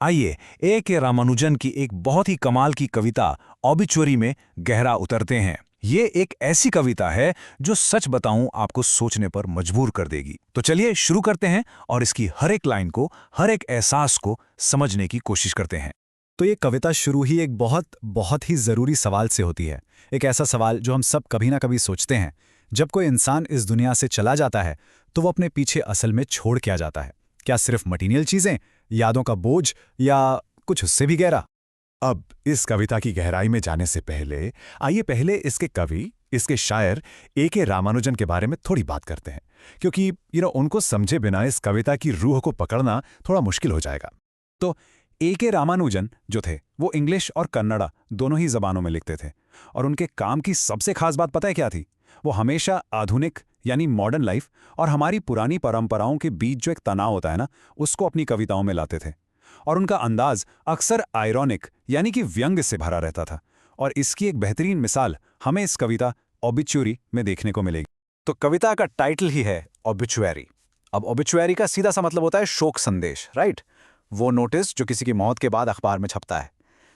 आइए ए के रामानुजन की एक बहुत ही कमाल की कविता ऑबिचुअरी में गहरा उतरते हैं। ये एक ऐसी कविता है जो सच बताऊं आपको सोचने पर मजबूर कर देगी। तो चलिए शुरू करते हैं और इसकी हर एक लाइन को, हर एक एहसास को समझने की कोशिश करते हैं। तो ये कविता शुरू ही एक बहुत बहुत ही ज़रूरी सवाल से होती है। एक ऐसा सवाल जो हम सब कभी ना कभी सोचते हैं। जब कोई इंसान इस दुनिया से चला जाता है तो वो अपने पीछे असल में छोड़ क्या जाता है? क्या सिर्फ मटीरियल चीज़ें, यादों का बोझ, या कुछ उससे भी गहरा? अब इस कविता की गहराई में जाने से पहले आइए पहले इसके कवि, इसके शायर ए के रामानुजन के बारे में थोड़ी बात करते हैं, क्योंकि उनको समझे बिना इस कविता की रूह को पकड़ना थोड़ा मुश्किल हो जाएगा। तो ए के रामानुजन जो थे वो इंग्लिश और कन्नड़ा दोनों ही जबानों में लिखते थे। और उनके काम की सबसे खास बात पता है क्या थी? वो हमेशा आधुनिक यानी मॉडर्न लाइफ और हमारी पुरानी परंपराओं के बीच जो एक तनाव होता है ना, उसको अपनी कविताओं में लाते थे। और उनका अंदाज अक्सर आयरॉनिक यानी कि व्यंग्य से भरा रहता था। और इसकी एक बेहतरीन मिसाल हमें इस कविता ऑबिचुअरी में देखने को मिलेगी। तो कविता का टाइटल ही है ऑबिचुअरी। अब ऑबिचुअरी का सीधा सा मतलब होता है शोक संदेश, राइट? वो नोटिस जो किसी की मौत के बाद अखबार में छपता है।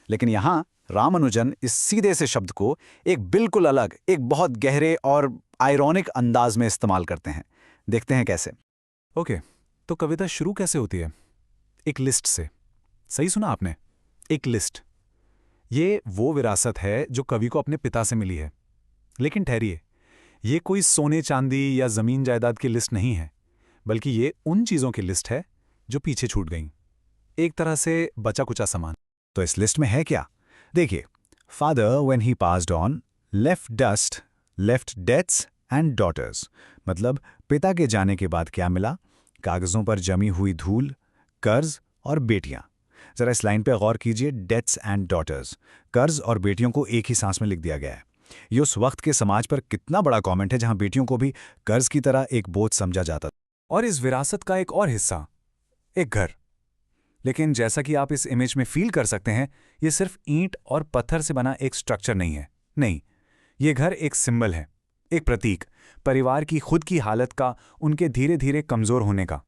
लेकिन यहाँ रामानुजन इस सीधे से शब्द को एक बिल्कुल अलग, एक बहुत गहरे और आयरॉनिक अंदाज में इस्तेमाल करते हैं। देखते हैं कैसे। ओके, तो कविता शुरू कैसे होती है? एक लिस्ट से। सही सुना आपने, एक लिस्ट। ये वो विरासत है जो कवि को अपने पिता से मिली है। लेकिन ठहरिए, ये कोई सोने चांदी या जमीन जायदाद की लिस्ट नहीं है, बल्कि ये उन चीजों की लिस्ट है जो पीछे छूट गईं। एक तरह से बचा कुचा सामान। तो इस लिस्ट में है क्या? देखिए, father when he passed on left dust, left debts and daughters. मतलब पिता के जाने के बाद क्या मिला? कागजों पर जमी हुई धूल, कर्ज और बेटियां। जरा इस लाइन पे गौर कीजिए, डेट्स एंड डॉटर्स, कर्ज और बेटियों को एक ही सांस में लिख दिया गया है। ये उस वक्त के समाज पर कितना बड़ा कमेंट है जहां बेटियों को भी कर्ज की तरह एक बोझ समझा जाता था। और इस विरासत का एक और हिस्सा, एक घर। लेकिन जैसा कि आप इस इमेज में फील कर सकते हैं, ये सिर्फ ईंट और पत्थर से बना एक स्ट्रक्चर नहीं है। नहीं, ये घर एक सिंबल है, एक प्रतीक, परिवार की खुद की हालत का, उनके धीरे धीरे कमजोर होने का।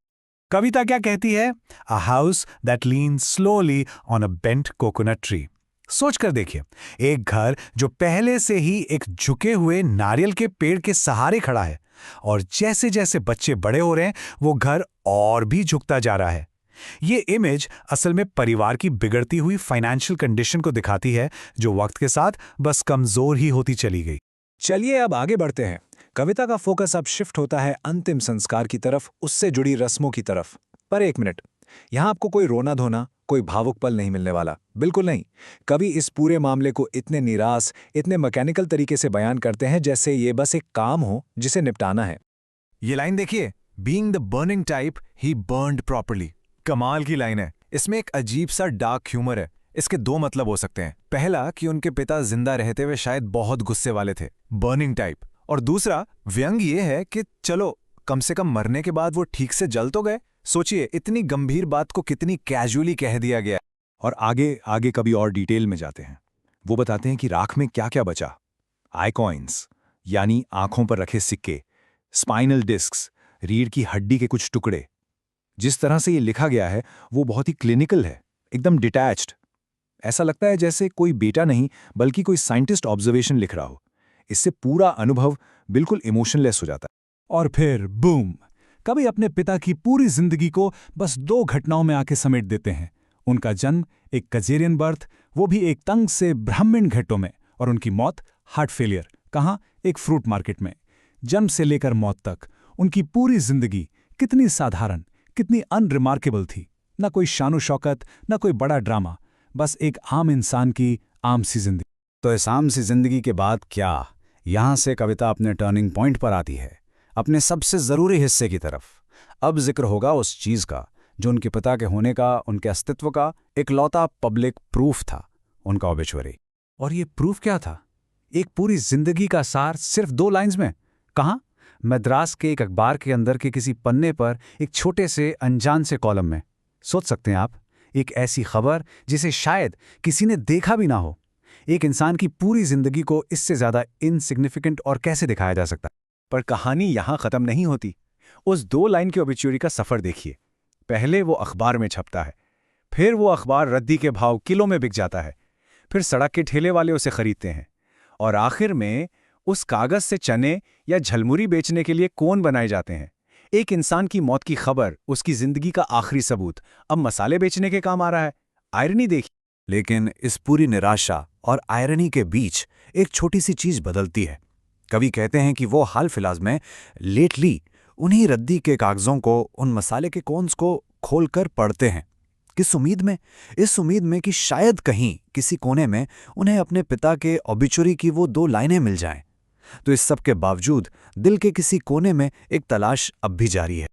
कविता क्या कहती है? A house that leans slowly on a bent coconut tree. सोच कर देखिए, एक घर जो पहले से ही एक झुके हुए नारियल के पेड़ के सहारे खड़ा है, और जैसे जैसे बच्चे बड़े हो रहे हैं वो घर और भी झुकता जा रहा है। ये इमेज असल में परिवार की बिगड़ती हुई फाइनेंशियल कंडीशन को दिखाती है, जो वक्त के साथ बस कमजोर ही होती चली गई। चलिए अब आगे बढ़ते हैं। कविता का फोकस अब शिफ्ट होता है अंतिम संस्कार की तरफ, उससे जुड़ी रस्मों की तरफ। पर एक मिनट, यहां आपको कोई रोना धोना, कोई भावुक पल नहीं मिलने वाला, बिल्कुल नहीं। कवि इस पूरे मामले को इतने निराश, इतने मैकेनिकल तरीके से बयान करते हैं जैसे ये बस एक काम हो जिसे निपटाना है। ये लाइन देखिए, being the burning type he burned properly. कमाल की लाइन है। इसमें एक अजीब सा डार्क ह्यूमर है। इसके दो मतलब हो सकते हैं। पहला कि उनके पिता जिंदा रहते हुए शायद बहुत गुस्से वाले थे, बर्निंग टाइप। और दूसरा व्यंग ये है कि चलो कम से कम मरने के बाद वो ठीक से जल तो गए। सोचिए, इतनी गंभीर बात को कितनी कैजुअली कह दिया गया। और आगे आगे कभी और डिटेल में जाते हैं। वो बताते हैं कि राख में क्या क्या बचा। आई कॉइन्स यानी आंखों पर रखे सिक्के, स्पाइनल डिस्क्स, रीढ़ की हड्डी के कुछ टुकड़े। जिस तरह से ये लिखा गया है वो बहुत ही क्लिनिकल है, एकदम डिटैच्ड। ऐसा लगता है जैसे कोई बेटा नहीं बल्कि कोई साइंटिस्ट ऑब्जर्वेशन लिख रहा हो। इससे पूरा अनुभव बिल्कुल इमोशनलेस हो जाता है। और फिर बूम, कभी अपने पिता की पूरी जिंदगी को बस दो घटनाओं में आके समेट देते हैं। उनका जन्म एक कजेरियन बर्थ, वो भी एक तंग से ब्राह्मण घाटों में, और उनकी मौत हार्ट फेलियर, कहाँ? एक फ्रूट मार्केट में। जन्म से लेकर मौत तक उनकी पूरी जिंदगी कितनी साधारण, कितनी अनरिमार्केबल थी। ना कोई शानो शौकत, ना कोई बड़ा ड्रामा, बस एक आम इंसान की आम सी जिंदगी। तो इस आम सी जिंदगी के बाद क्या? यहां से कविता अपने टर्निंग पॉइंट पर आती है, अपने सबसे जरूरी हिस्से की तरफ। अब जिक्र होगा उस चीज का जो उनके पिता के होने का, उनके अस्तित्व का इकलौता पब्लिक प्रूफ था, उनका ऑबिचुअरी। और ये प्रूफ क्या था? एक पूरी जिंदगी का सार सिर्फ 2 लाइंस में। कहां? मद्रास के एक अखबार के अंदर के किसी पन्ने पर, एक छोटे से अनजान से कॉलम में। सोच सकते हैं आप, एक ऐसी खबर जिसे शायद किसी ने देखा भी ना हो। एक इंसान की पूरी जिंदगी को इससे ज्यादा इनसिग्निफिकेंट और कैसे दिखाया जा सकता? पर कहानी यहां खत्म नहीं होती। उस 2 लाइन के ऑबिचुअरी का सफर देखिए। पहले वो अखबार में छपता है, फिर वो अखबार रद्दी के भाव किलो में बिक जाता है। फिर सड़क के ठेले वाले उसे खरीदते हैं और आखिर में उस कागज से चने या झलमुरी बेचने के लिए कोन बनाए जाते हैं। एक इंसान की मौत की खबर, उसकी जिंदगी का आखिरी सबूत, अब मसाले बेचने के काम आ रहा है। आयरनी देखिए। लेकिन इस पूरी निराशा और आयरनी के बीच एक छोटी सी चीज बदलती है। कवि कहते हैं कि वो हाल फिलहाल में लेटली उन्हीं रद्दी के कागजों को, उन मसाले के कोन्स को खोलकर पढ़ते हैं। किस उम्मीद में? इस उम्मीद में कि शायद कहीं किसी कोने में उन्हें अपने पिता के ऑबिचुरी की वो 2 लाइनें मिल जाएं। तो इस सब के बावजूद दिल के किसी कोने में एक तलाश अब भी जारी है।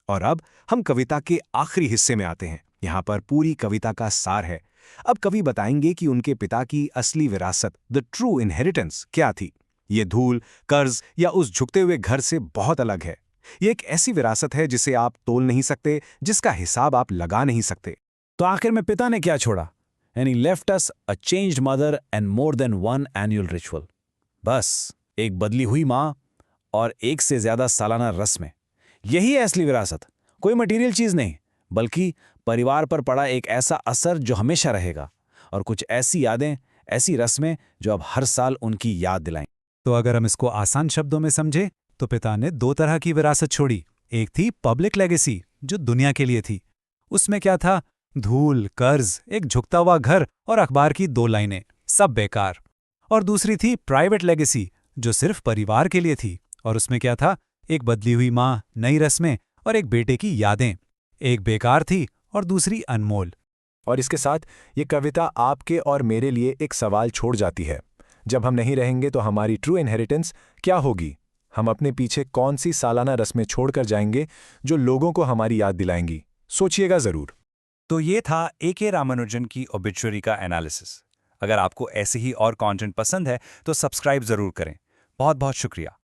और अब हम कविता के आखिरी हिस्से में आते हैं। यहाँ पर पूरी कविता का सार है। अब कवि बताएंगे कि उनके पिता की असली विरासत, द ट्रू इनहेरिटेंस, क्या थी। ये धूल, कर्ज या उस झुकते हुए घर से बहुत अलग है। ये एक ऐसी विरासत है जिसे आप तोल नहीं सकते, जिसका हिसाब आप लगा नहीं सकते। तो आखिर में पिता ने क्या छोड़ा? And he left us a changed mother and more than one annual ritual. बस एक बदली हुई माँ और एक से ज्यादा सालाना रस्में। यही है असली विरासत। कोई मटेरियल चीज नहीं, बल्कि परिवार पर पड़ा एक ऐसा असर जो हमेशा रहेगा, और कुछ ऐसी यादें, ऐसी रस्में जो अब हर साल उनकी याद दिलाएं। तो अगर हम इसको आसान शब्दों में समझे तो पिता ने 2 तरह की विरासत छोड़ी। एक थी पब्लिक लेगेसी, जो दुनिया के लिए थी। उसमें क्या था? धूल, कर्ज, एक झुकता हुआ घर और अखबार की 2 लाइनें, सब बेकार। और दूसरी थी प्राइवेट लेगेसी, जो सिर्फ परिवार के लिए थी। और उसमें क्या था? एक बदली हुई माँ, नई रस्में और एक बेटे की यादें। एक बेकार थी और दूसरी अनमोल। और इसके साथ ये कविता आपके और मेरे लिए एक सवाल छोड़ जाती है। जब हम नहीं रहेंगे तो हमारी ट्रू इनहेरिटेंस क्या होगी? हम अपने पीछे कौन सी सालाना रस्में छोड़कर जाएंगे जो लोगों को हमारी याद दिलाएंगी? सोचिएगा जरूर। तो ये था ए.के. रामानुजन की ओबिचुरी का एनालिसिस। अगर आपको ऐसे ही और कंटेंट पसंद है तो सब्सक्राइब जरूर करें। बहुत बहुत शुक्रिया।